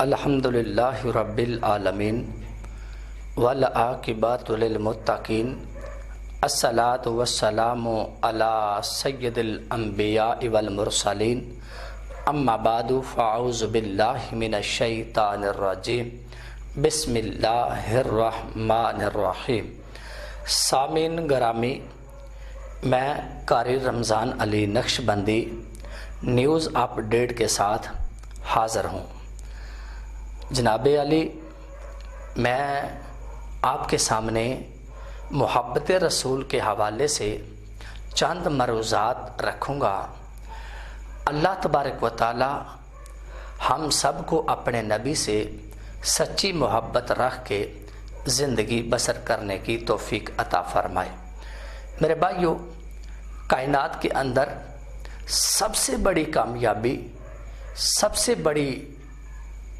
الحمدللہ رب العالمین والعاقبۃ للمتقین الصلاۃ والسلام علی سید الانبیاء والمرسلین اما بعد فاعوذ باللہ من الشیطان الرجیم بسم اللہ الرحمن الرحیم۔ سامعین گرامی، میں قاری رمضان علی نقشبندی نیوز اپ ڈیٹ کے ساتھ حاضر ہوں۔ جناب علی، میں آپ کے سامنے محبت رسول کے حوالے سے چند مروزات رکھوں گا۔ اللہ تبارک و تعالی ہم سب کو اپنے نبی سے سچی محبت رکھ کے زندگی بسر کرنے کی توفیق عطا فرمائے۔ میرے بھائیو، کائنات کے اندر سب سے بڑی کامیابی، سب سے بڑی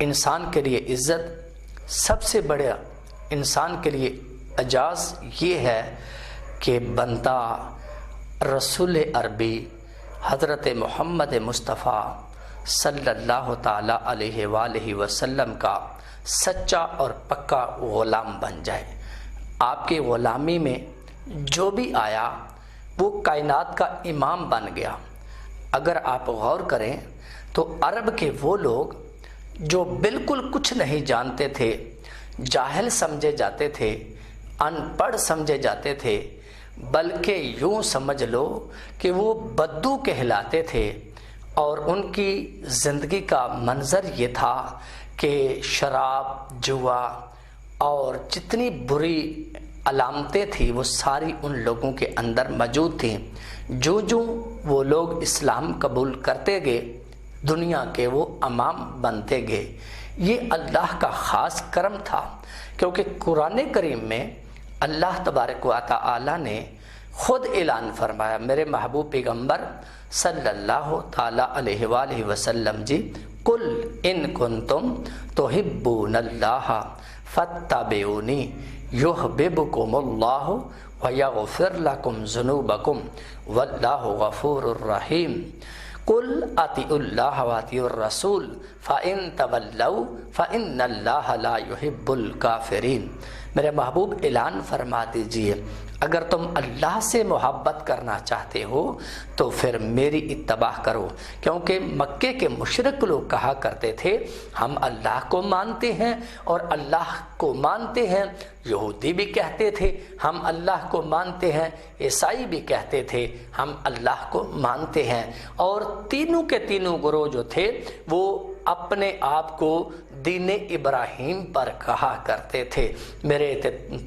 انسان کے لیے عزت، سب سے بڑا انسان کے لیے اعزاز یہ ہے کہ بندہ رسول عربی حضرت محمد مصطفیٰ صلی اللہ تعالی علیہ وآلہ وسلم کا سچا اور پکا غلام بن جائے۔ آپ کی غلامی میں جو بھی آیا وہ کائنات کا امام بن گیا۔ اگر آپ غور کریں تو عرب کے وہ لوگ جو بالکل کچھ نہیں جانتے تھے، جاہل سمجھے جاتے تھے، ان پڑھ سمجھے جاتے تھے، بلکہ یوں سمجھ لو کہ وہ بدو کہلاتے تھے، اور ان کی زندگی کا منظر یہ تھا کہ شراب، جوا اور جتنی بری علامتیں تھیں وہ ساری ان لوگوں کے اندر موجود تھیں۔ جو وہ لوگ اسلام قبول کرتے گئے، دنیا کے وہ امام بنتے گئے۔ یہ اللہ کا خاص کرم تھا، کیونکہ قرآن کریم میں اللہ تبارک و تعالی نے خود اعلان فرمایا، میرے محبوب پیغمبر صلی اللہ تعالی علیہ وآلہ وسلم جی، قل ان کنتم تحبون اللہ فاتبعونی یحببکم اللہ ویغفر لکم ذنوبکم واللہ غفور الرحیم۔ قل اطیعوا اللہ واطیعوا الرسول فإن تولوا فإن اللہ لا يحب الکافرین۔ میرے محبوب اعلان فرما دیجئے، اگر تم اللہ سے محبت کرنا چاہتے ہو تو پھر میری اتباع کرو، کیونکہ مکے کے مشرک لوگ کہا کرتے تھے ہم اللہ کو مانتے ہیں اور اللہ کو مانتے ہیں۔ یہودی بھی کہتے تھے ہم اللہ کو مانتے ہیں، عیسائی بھی کہتے تھے ہم اللہ کو مانتے ہیں، اور تینوں کے تینوں گروہ جو تھے وہ اپنے آپ کو دین ابراہیم پر کہا کرتے تھے۔ میرے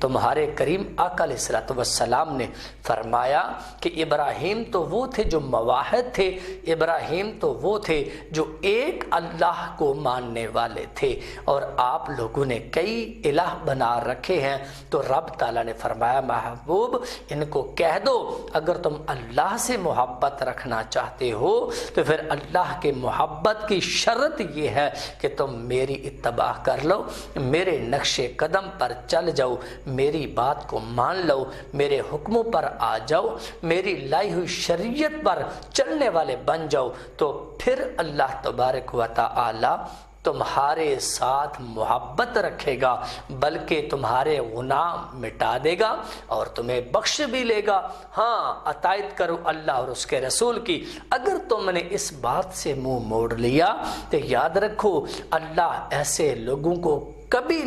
تمہارے کریم آقا علیہ الصلوۃ والسلام نے فرمایا کہ ابراہیم تو وہ تھے جو موحد تھے، ابراہیم تو وہ تھے جو ایک اللہ کو ماننے والے تھے، اور آپ لوگوں نے کئی الہ بنا رکھے ہیں۔ تو رب تعالیٰ نے فرمایا محبوب ان کو کہہ دو اگر تم اللہ سے محبت رکھنا چاہتے ہو تو پھر اللہ کے محبت کی شرط یہ ہے کہ تم میری اتباع کر لو، میرے نقش قدم پر چل جاؤ، میری بات کو مان لو، میرے حکموں پر آ جاؤ، میری لائی ہوئی شریعت پر چلنے والے بن جاؤ، تو پھر اللہ تبارک و تعالی تمہارے ساتھ محبت رکھے گا، بلکہ تمہارے گناہ مٹا دے گا اور تمہیں بخش بھی لے گا۔ ہاں، اطاعت کرو اللہ اور اس کے رسول کی۔ اگر تم نے اس بات سے منہ موڑ لیا تو یاد رکھو اللہ ایسے لوگوں کو کبھی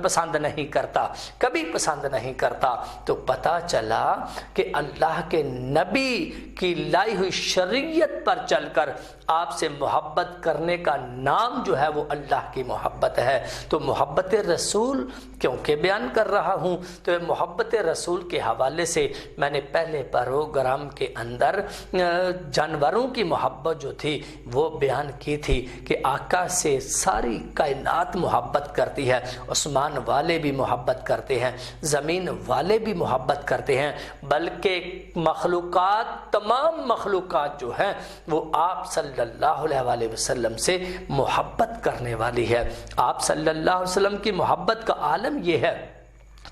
پسند نہیں کرتا، کبھی پسند نہیں کرتا۔ تو پتہ چلا کہ اللہ کے نبی کی لائی ہوئی شریعت پر چل کر آپ سے محبت کرنے کا نام جو ہے وہ اللہ کی محبت ہے۔ تو محبت رسول کیونکہ بیان کر رہا ہوں تو محبت رسول کے حوالے سے میں نے پہلے پروگرام کے اندر جانوروں کی محبت جو تھی وہ بیان کی تھی کہ آقا سے ساری کائنات محبت کرتی ہے، عثمان والے بھی محبت کرتے ہیں، زمین والے بھی محبت کرتے ہیں، بلکہ مخلوقات، تمام مخلوقات جو ہیں وہ آپ صلی اللہ علیہ وسلم سے محبت کرنے والی ہے۔ آپ صلی اللہ علیہ وسلم کی محبت کا عالم یہ ہے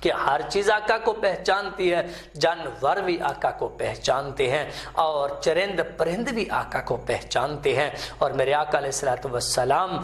کہ ہر چیز آقا کو پہچانتی ہے، جانور بھی آقا کو پہچانتے ہیں اور چرند پرند بھی آقا کو پہچانتے ہیں، اور میرے آقا علیہ السلام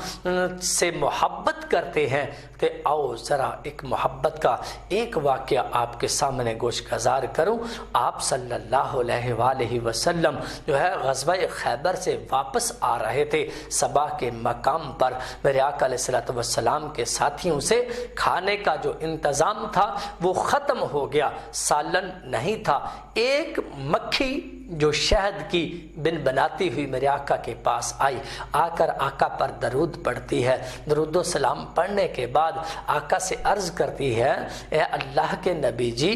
سے محبت کرتے ہیں۔ کہ آؤ ذرا ایک محبت کا ایک واقعہ آپ کے سامنے گوش گزار کروں۔ آپ صلی اللہ علیہ وآلہ وسلم جو ہے غزوہ خیبر سے واپس آ رہے تھے، صبا کے مقام پر میرے آقا علیہ السلام کے ساتھیوں سے کھانے کا جو انتظام تھا وہ ختم ہو گیا، سالن نہیں تھا۔ ایک مکھی جو شہد کی بن بناتی ہوئی میرے آقا کے پاس آئی، آ کر آقا پر درود پڑھتی ہے۔ درود و سلام پڑھنے کے بعد آقا سے عرض کرتی ہے، اے اللہ کے نبی جی،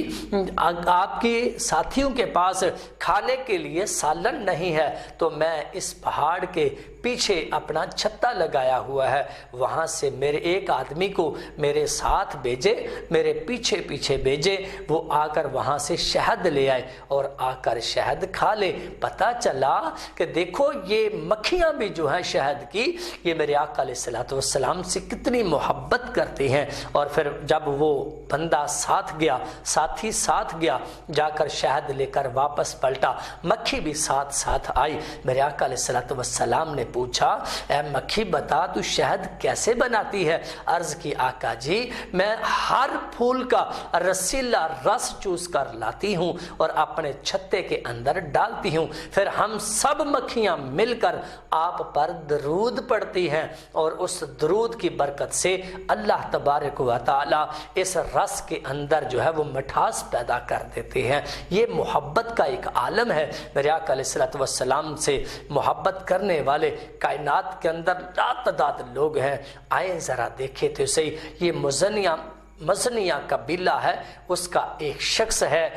آپ کے ساتھیوں کے پاس کھانے کے لیے سالن نہیں ہے، تو میں اس پہاڑ کے پیچھے اپنا چھتا لگایا ہوا ہے، وہاں سے میرے ایک آدمی کو میرے ساتھ بھیجے، میرے پیچھے پیچھے بھیجے، وہ آ کر وہاں سے شہد لے آئے اور آ کر شہد کھا لے۔ پتہ چلا کہ دیکھو یہ مکھیاں بھی جو ہیں شہد کی، یہ میرے آقا علیہ السلام سے کتنی محبت کرتی ہیں۔ اور پھر جب وہ بندہ ساتھ گیا، ساتھی ساتھ گیا، جا کر شہد لے کر واپس پلٹا، مکھی بھی ساتھ ساتھ آئی۔ میرے آقا علیہ السلام نے پوچھا، اے مکھی بتا تو شہد کیسے بناتی ہے؟ عرض کی آقا جی، میں ہر پھول کا رسیلا رس چوس کر لاتی ہوں اور اپنے چھتے کے اندر ڈالتی ہوں، پھر ہم سب مکھیاں مل کر آپ پر درود پڑھتی ہیں، اور اس درود کی برکت سے اللہ تبارک و تعالی اس رس کے اندر جو ہے وہ مٹھاس پیدا کر دیتے ہیں۔ یہ محبت کا ایک عالم ہے۔ میرے آقا علیہ السلام سے محبت کرنے والے کائنات کے اندر لاتعداد لوگ ہیں۔ آئے ذرا دیکھے تو صحیح، یہ مزنیہ قبیلہ ہے، اس کا ایک شخص ہے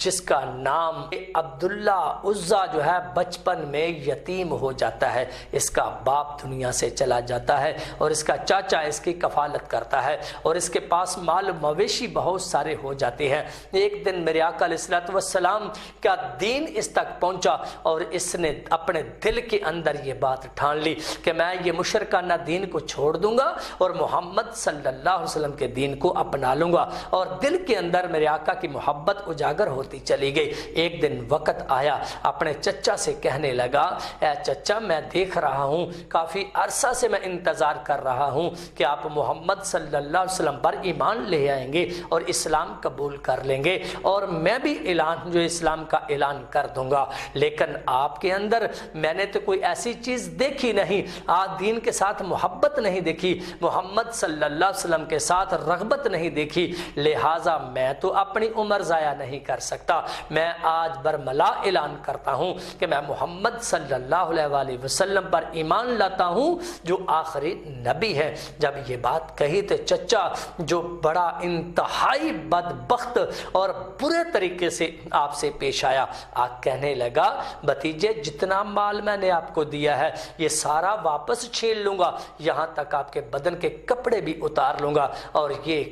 جس کا نام عبداللہ عزا جو ہے بچپن میں یتیم ہو جاتا ہے، اس کا باپ دنیا سے چلا جاتا ہے اور اس کا چاچا اس کی کفالت کرتا ہے، اور اس کے پاس مال مویشی بہت سارے ہو جاتے ہیں۔ ایک دن میرے آقا علیہ السلام کا دین اس تک پہنچا اور اس نے اپنے دل کے اندر یہ بات ٹھان لی کہ میں یہ مشرکانہ دین کو چھوڑ دوں گا اور محمد صلی اللہ علیہ وسلم کے دین کو اپنا لوں گا، اور دل کے اندر میرے آقا کی محبت اجاگر ہوتی چلی گئی۔ ایک دن وقت آیا، اپنے چچا سے کہنے لگا، اے چچا میں دیکھ رہا ہوں، کافی عرصہ سے میں انتظار کر رہا ہوں کہ آپ محمد صلی اللہ علیہ وسلم پر ایمان لے آئیں گے اور اسلام قبول کر لیں گے، اور میں بھی اسلام کا اعلان کر دوں گا، لیکن آپ کے اندر میں نے تو کوئی ایسی چیز دیکھی نہیں، آپ دین کے ساتھ محبت نہیں دیکھی، محمد صلی اللہ علیہ وسلم کے ساتھ رغبت نہیں دیکھی، لہٰذا میں تو اپنی عمر ضائع نہیں کر سکتا، میں آج برملا اعلان کرتا ہوں کہ میں محمد صلی اللہ علیہ وسلم پر ایمان لاتا ہوں جو آخری نبی ہے۔ جب یہ بات کہی تو چچا جو بڑا انتہائی بدبخت اور برے طریقے سے آپ سے پیش آیا، کہنے لگا، بھتیجے جتنا مال میں نے آپ کو دیا ہے یہ سارا واپس چھین لوں گا، یہاں تک آپ کے بدن کے کپڑے بھی اتار لوں گا۔ اور یہ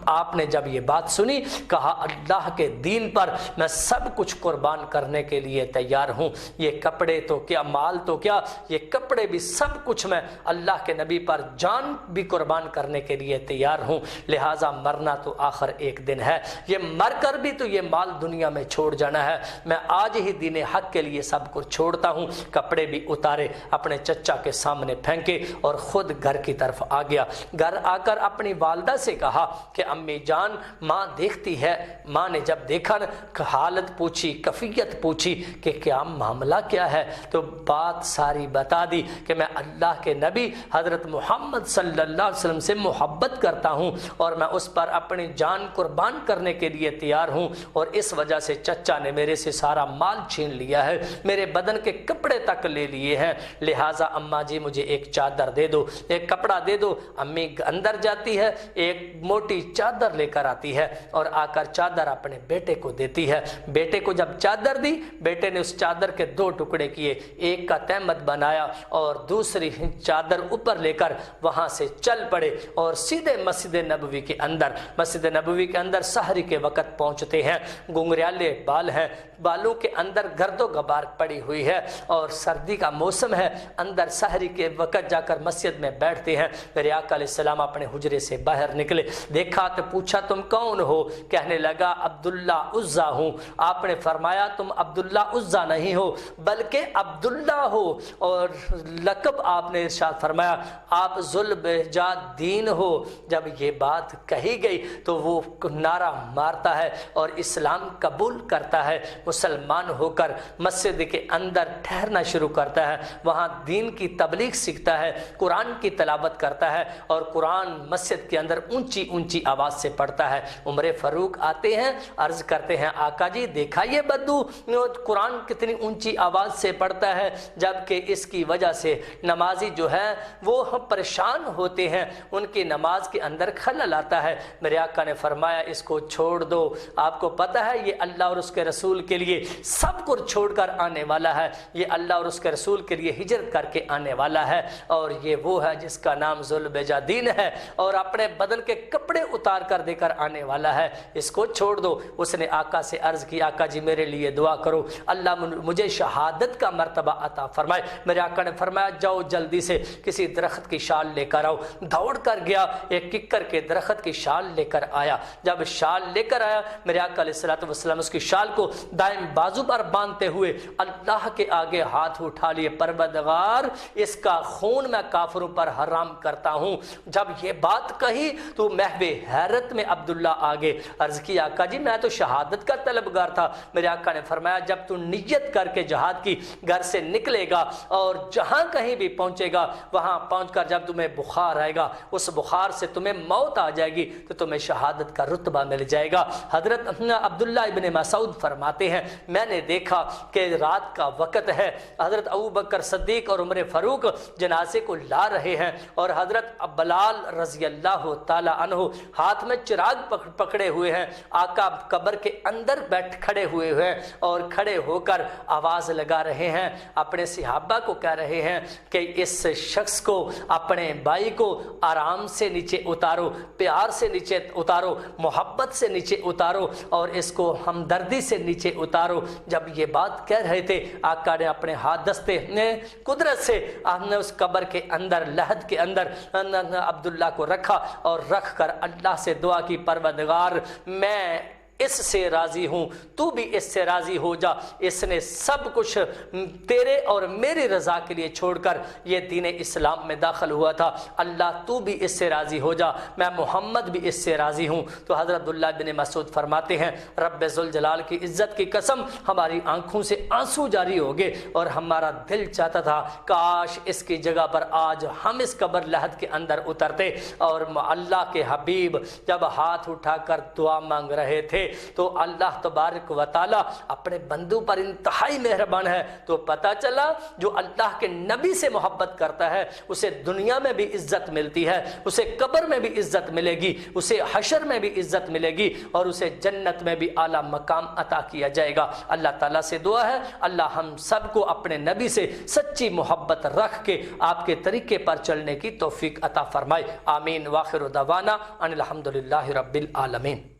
آپ نے جب یہ بات سنی، کہا اللہ کے دین پر میں سب کچھ قربان کرنے کے لیے تیار ہوں، یہ کپڑے تو کیا، مال تو کیا، یہ کپڑے بھی سب کچھ میں اللہ کے نبی پر جان بھی قربان کرنے کے لیے تیار ہوں، لہٰذا مرنا تو آخر ایک دن ہے، یہ مر کر بھی تو یہ مال دنیا میں چھوڑ جانا ہے، میں آج ہی دین حق کے لیے سب کچھ چھوڑتا ہوں۔ کپڑے بھی اتارے، اپنے چچا کے سامنے پھینکے اور خود گھر کی طرف آ گیا۔ گھر آ کر اپنی والدہ سے کہا کہ امی جان، ماں دیکھتی ہے۔ ماں نے جب دیکھا حالت پوچھی، کیفیت پوچھی کہ کیا معاملہ کیا ہے، تو بات ساری بتا دی کہ میں اللہ کے نبی حضرت محمد صلی اللہ علیہ وسلم سے محبت کرتا ہوں اور میں اس پر اپنی جان قربان کرنے کے لیے تیار ہوں، اور اس وجہ سے چچا نے میرے سے سارا مال چھین لیا ہے، میرے بدن کے کپڑے تک لے لیے ہیں، لہٰذا اماں جی مجھے ایک چادر دے دو، ایک کپڑا دے دو۔ امی اندر جاتی ہے، ایک موٹی چادر لے کر آتی ہے اور آ کر چادر اپنے بیٹے کو دیتی ہے۔ بیٹے کو جب چادر دی، بیٹے نے اس چادر کے دو ٹکڑے کیے، ایک کا تہمت بنایا اور دوسری چادر اوپر لے کر وہاں سے چل پڑے اور سیدھے مسجد نبوی کے اندر سحری کے وقت پہنچتے ہیں۔ گنگریالے بال ہیں، بالوں کے اندر گرد و غبار پڑی ہوئی ہے اور سردی کا موسم ہے، اندر سحری کے وقت جا کر مسجد میں بیٹھتے ہیں۔ میرے آقا علیہ السلام اپنے حجرے سے باہر نکلے، دیکھا تو پوچھا تم کون ہو؟ کہنے لگا عبداللہ عزیٰ ہوں۔ آپ نے فرمایا تم عبداللہ عزیٰ نہیں ہو بلکہ عبداللہ ہو، اور لقب آپ نے ارشاد فرمایا آپ ذوالبہجہ دین ہو۔ جب یہ بات کہی گئی تو وہ نعرہ مارتا ہے اور اسلام قبول کرتا ہے، مسلمان ہو کر مسجد کے اندر ٹھہرنا شروع کرتا ہے، وہاں دین کی تبلیغ سیکھتا ہے، قرآن کی تلاوت کرتا ہے، اور قرآن مسجد کے اندر اونچی اونچی آواز سے پڑھتا ہے۔ عمر فاروق آتے ہیں، عرض کرتے ہیں آقا جی دیکھا یہ بدو قرآن کتنی اونچی آواز سے پڑھتا ہے، جبکہ اس کی وجہ سے نمازی جو ہے وہ پریشان ہوتے ہیں، ان کی نماز کے اندر خلل آتا ہے۔ میرے آقا نے فرمایا اس کو چھوڑ دو، آپ کو پتہ ہے یہ اللہ اور اس کے رسول کے لیے سب کچھ چھوڑ کر آنے والا ہے، یہ اللہ اور اس کے رسول کے لیے ہجرت کر کے آنے والا ہے، اور یہ وہ ہے جس کا نام ذوالبہجہ دین ہے، اور اپنے بدن کے کپڑے اتار کر دے کر آنے والا ہے، اس کو چھوڑ دو۔ اس نے آقا سے عرض کی آقا جی میرے لیے دعا کرو، اللہ مجھے شہادت کا مرتبہ عطا فرمائے۔ میرے آقا نے فرمایا جاؤ جلدی سے کسی درخت کی شال لے کر آؤ۔ دوڑ کر گیا، ایک ککر کے درخت کی شال لے کر آیا۔ جب شال لے کر آیا میرے آقا علیہ السلام اس کی شال کو دائیں بازو پر باندھتے ہوئے اللہ کے آگے ہاتھ اٹھا لیے، پروردگار اس کا خون میں کافروں پر حرام کرتا ہوں۔ جب یہ بات کہی تو محو حیرت میں عبداللہ آگے عرض کی آقا جی میں تو شہادت کا طلبگار تھا۔ میرے آقا نے فرمایا جب تو نیت کر کے جہاد کی گھر سے نکلے گا اور جہاں کہیں بھی پہنچے گا وہاں پہنچ کر جب تمہیں بخار آئے گا، اس بخار سے تمہیں موت آ جائے گی تو تمہیں شہادت کا رتبہ مل جائے گا۔ حضرت عبداللہ ابن مسعود فرماتے ہیں میں نے دیکھا کہ رات کا وقت ہے، حضرت ابوبکر صدیق اور عمر فاروق جنازے کو لا رہے ہیں، اور حضرت بلال رضی اللہ تعالی عنہ ہاتھ میں چراغ پکڑے ہوئے ہیں، آقا قبر کے اندر کھڑے ہوئے ہیں، اور کھڑے ہو کر آواز لگا رہے ہیں، اپنے صحابہ کو کہہ رہے ہیں کہ اس شخص کو، اپنے بھائی کو آرام سے نیچے اتارو، پیار سے نیچے اتارو، محبت سے نیچے اتارو، اور اس کو ہمدردی سے نیچے اتارو۔ جب یہ بات کہہ رہے تھے آقا نے اپنے ہاتھ دستے قدرت سے آپ نے اس قبر کے اندر لحد کے اندر عبداللہ کو رکھا، اور رکھ کر اللہ سے دعا کی پروردگار میں اس سے راضی ہوں، تو بھی اس سے راضی ہو جا، اس نے سب کچھ تیرے اور میری رضا کے لیے چھوڑ کر یہ دین اسلام میں داخل ہوا تھا، اللہ تو بھی اس سے راضی ہو جا، میں محمد بھی اس سے راضی ہوں۔ تو حضرت عبداللہ بن مسعود فرماتے ہیں رب ذوالجلال کی عزت کی قسم ہماری آنکھوں سے آنسو جاری ہو گئے، اور ہمارا دل چاہتا تھا کاش اس کی جگہ پر آج ہم اس قبر لحد کے اندر اترتے۔ اور اللہ کے حبیب جب ہاتھ اٹھا کر دعا مانگ رہے تھے تو اللہ تبارک و تعالی اپنے بندوں پر انتہائی مہربان ہے، تو پتہ چلا جو اللہ کے نبی سے محبت کرتا ہے اسے دنیا میں بھی عزت ملتی ہے، اسے قبر میں بھی عزت ملے گی، اسے حشر میں بھی عزت ملے گی، اور اسے جنت میں بھی اعلیٰ مقام عطا کیا جائے گا۔ اللہ تعالیٰ سے دعا ہے اللہ ہم سب کو اپنے نبی سے سچی محبت رکھ کے آپ کے طریقے پر چلنے کی توفیق عطا فرمائے، آمین۔ وآخر دعوانا ان الحمدللہ رب العالمین۔